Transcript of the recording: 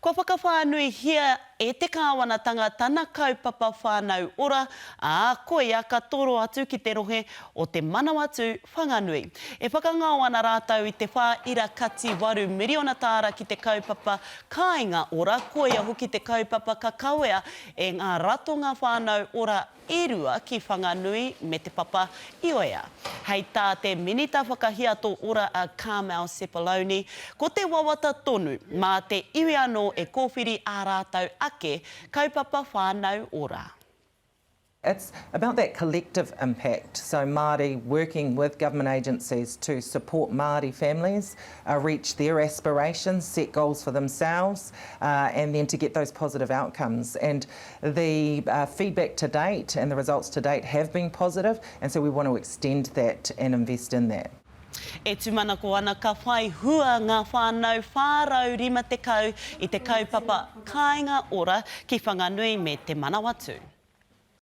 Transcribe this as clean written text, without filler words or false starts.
Kua whakawhānui hia e te kāwanatanga tana kaupapa whānau ora, koe ia ka toro atu ki te rohe o te Manawatu Whanganui. E whakangau ana rātau i te whā ira kati 8 miriona tāra ki te kaupapa kāinga ora, koe ia hoki te kaupapa kakawea e ngā ratonga whānau ora e rua ki Whanganui me te papa Ioea. Hei tā te minita whakahiato ora a Carmel Sepuloni, ko te wawata tonu mā te iwi anō e kōwhiri ā rātau ake kaupapa whānau ora. It's about that collective impact, so Māori working with government agencies to support Māori families reach their aspirations, set goals for themselves, and then to get those positive outcomes. And the feedback to date and the results to date have been positive, and so we want to extend that and invest in that. E tūmanako ana ka whai hua ngā whānau whārau rima te kau i te kaupapa kāinga ora ki Whanganui me te Manawatu.